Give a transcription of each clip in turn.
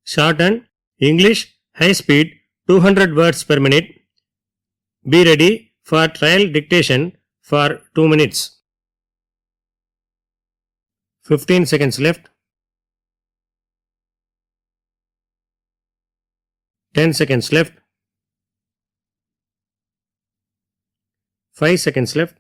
Shorthand, English, high speed, 200 words per minute. Be ready for trial dictation for 2 minutes. 15 seconds left. 10 seconds left. 5 seconds left.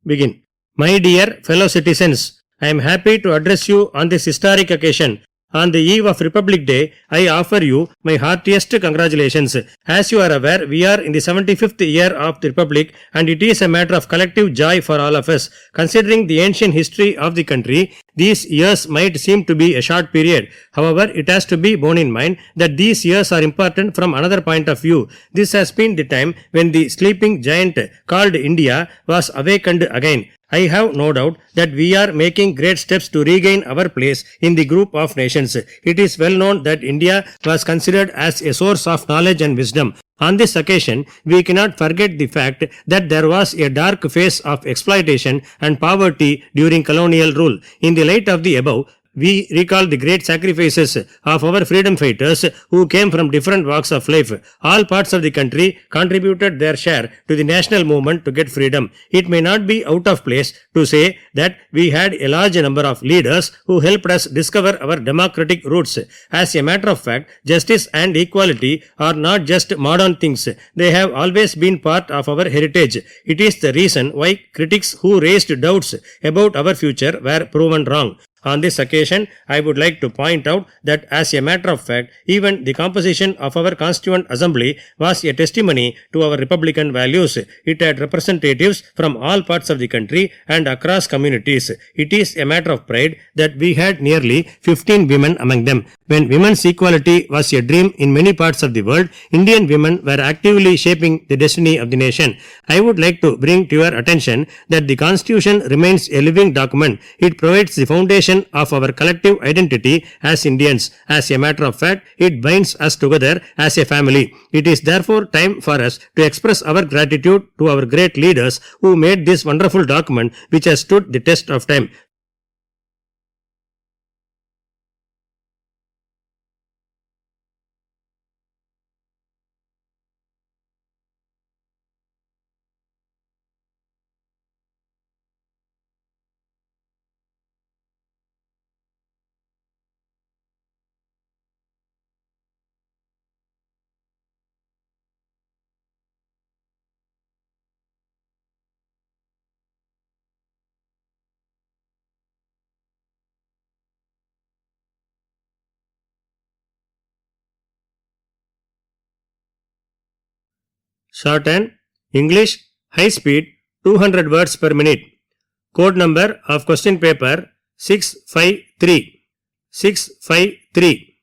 Begin. My dear fellow citizens, I am happy to address you on this historic occasion. On the eve of Republic Day, I offer you my heartiest congratulations. As you are aware, we are in the 75th year of the Republic and it is a matter of collective joy for all of us. Considering the ancient history of the country, these years might seem to be a short period. However, it has to be borne in mind that these years are important from another point of view. This has been the time when the sleeping giant called India was awakened again. I have no doubt that we are making great steps to regain our place in the group of nations. It is well known that India was considered as a source of knowledge and wisdom. On this occasion, we cannot forget the fact that there was a dark phase of exploitation and poverty during colonial rule. In the light of the above, we recall the great sacrifices of our freedom fighters who came from different walks of life. All parts of the country contributed their share to the national movement to get freedom. It may not be out of place to say that we had a large number of leaders who helped us discover our democratic roots. As a matter of fact, justice and equality are not just modern things. They have always been part of our heritage. It is the reason why critics who raised doubts about our future were proven wrong. On this occasion, I would like to point out that as a matter of fact, even the composition of our Constituent Assembly was a testimony to our republican values. It had representatives from all parts of the country and across communities. It is a matter of pride that we had nearly 15 women among them. When women's equality was a dream in many parts of the world, Indian women were actively shaping the destiny of the nation. I would like to bring to your attention that the Constitution remains a living document. It provides the foundation of our collective identity as Indians. As a matter of fact, it binds us together as a family. It is therefore time for us to express our gratitude to our great leaders who made this wonderful document which has stood the test of time. Shorthand, English, high speed, 200 words per minute. Code number of question paper 653. 653.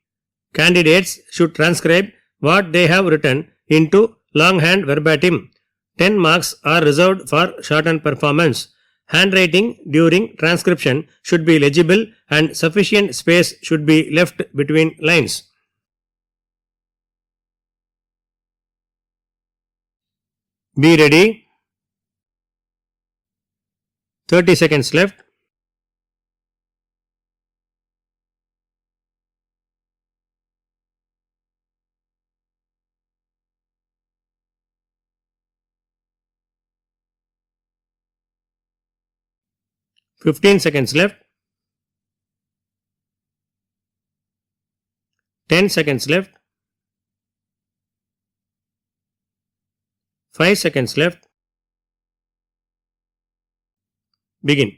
Candidates should transcribe what they have written into longhand verbatim. 10 marks are reserved for shorthand performance. Handwriting during transcription should be legible and sufficient space should be left between lines. Be ready. 30 seconds left. Fifteen seconds left. 10 seconds left. 5 seconds left. Begin.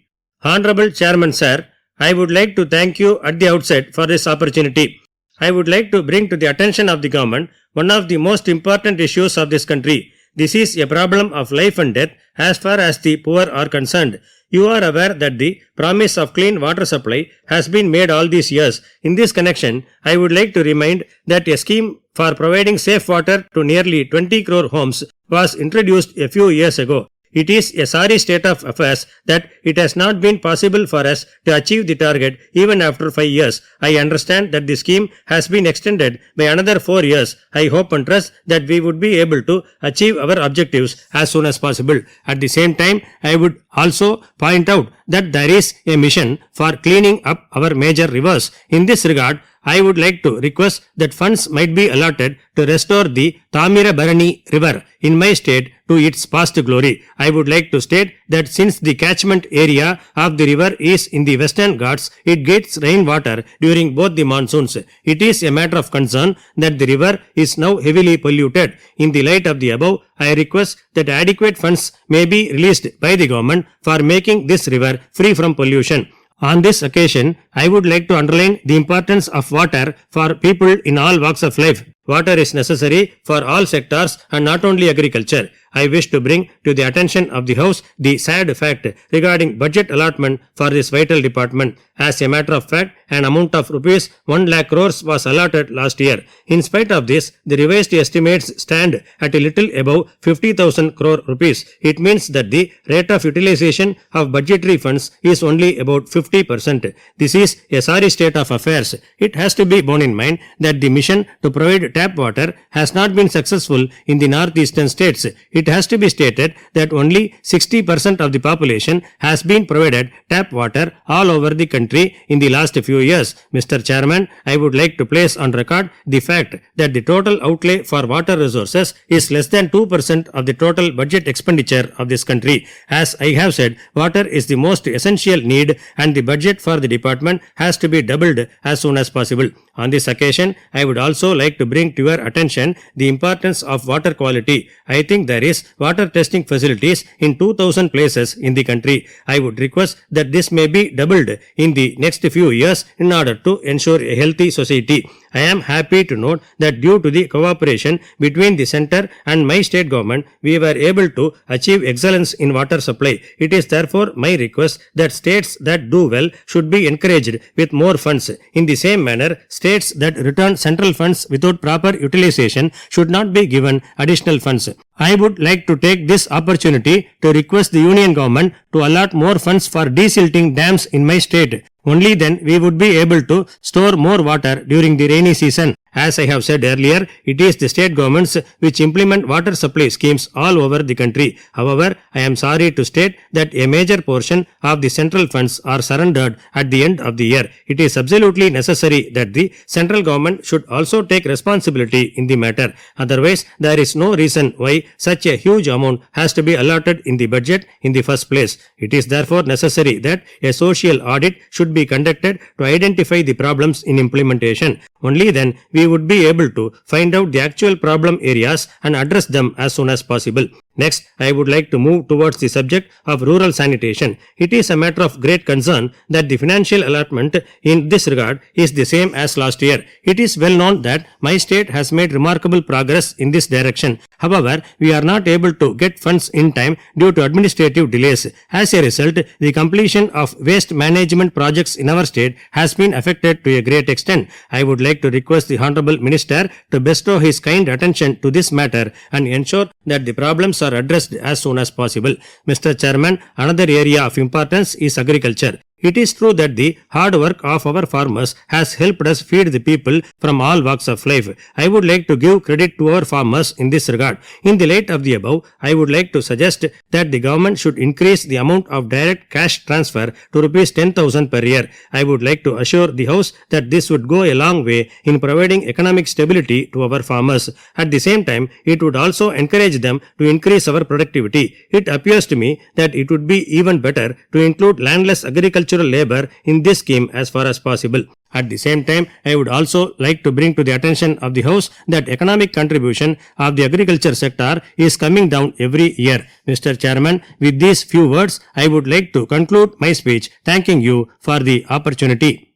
Honorable Chairman Sir, I would like to thank you at the outset for this opportunity. I would like to bring to the attention of the government one of the most important issues of this country. This is a problem of life and death as far as the poor are concerned. You are aware that the promise of clean water supply has been made all these years. In this connection, I would like to remind that a scheme for providing safe water to nearly 20 crore homes was introduced a few years ago. It is a sorry state of affairs that it has not been possible for us to achieve the target even after 5 years. I understand that the scheme has been extended by another 4 years. I hope and trust that we would be able to achieve our objectives as soon as possible. At the same time, I would also point out that there is a mission for cleaning up our major rivers. In this regard, I would like to request that funds might be allotted to restore the Tamirabarani River in my state to its past glory. I would like to state that since the catchment area of the river is in the Western Ghats, it gets rainwater during both the monsoons. It is a matter of concern that the river is now heavily polluted. In the light of the above, I request that adequate funds may be released by the government for making this river free from pollution. On this occasion, I would like to underline the importance of water for people in all walks of life. Water is necessary for all sectors and not only agriculture. I wish to bring to the attention of the House the sad fact regarding budget allotment for this vital department. As a matter of fact, an amount of rupees 1 lakh crores was allotted last year. In spite of this, the revised estimates stand at a little above 50,000 crore rupees. It means that the rate of utilization of budgetary funds is only about 50%. This is a sorry state of affairs. It has to be borne in mind that the mission to provide tap water has not been successful in the northeastern states. It has to be stated that only 60% of the population has been provided tap water all over the country in the last few years. Mr. Chairman, I would like to place on record the fact that the total outlay for water resources is less than 2% of the total budget expenditure of this country. As I have said, water is the most essential need and the budget for the department has to be doubled as soon as possible. On this occasion, I would also like to bring to your attention the importance of water quality. I think there is water testing facilities in 2000 places in the country. I would request that this may be doubled in the next few years in order to ensure a healthy society. I am happy to note that due to the cooperation between the centre and my state government, we were able to achieve excellence in water supply. It is therefore my request that states that do well should be encouraged with more funds. In the same manner, states that return central funds without proper utilization should not be given additional funds. I would like to take this opportunity to request the union government to allot more funds for desilting dams in my state. Only then we would be able to store more water during the rainy season. As I have said earlier, it is the state governments which implement water supply schemes all over the country. However, I am sorry to state that a major portion of the central funds are surrendered at the end of the year. It is absolutely necessary that the central government should also take responsibility in the matter. Otherwise, there is no reason why such a huge amount has to be allotted in the budget in the first place. It is therefore necessary that a social audit should be conducted to identify the problems in implementation. Only then we would be able to find out the actual problem areas and address them as soon as possible. Next, I would like to move towards the subject of rural sanitation. It is a matter of great concern that the financial allotment in this regard is the same as last year. It is well known that my state has made remarkable progress in this direction. However, we are not able to get funds in time due to administrative delays. As a result, the completion of waste management projects in our state has been affected to a great extent. I would like to request the Honorable Minister to bestow his kind attention to this matter and ensure that the problems are addressed as soon as possible. Mr. Chairman, another area of importance is agriculture. It is true that the hard work of our farmers has helped us feed the people from all walks of life. I would like to give credit to our farmers in this regard. In the light of the above, I would like to suggest that the government should increase the amount of direct cash transfer to rupees 10,000 per year. I would like to assure the House that this would go a long way in providing economic stability to our farmers. At the same time, it would also encourage them to increase our productivity. It appears to me that it would be even better to include landless agricultural labor in this scheme as far as possible. At the same time, I would also like to bring to the attention of the House that economic contribution of the agriculture sector is coming down every year. Mr. Chairman, with these few words, I would like to conclude my speech thanking you for the opportunity.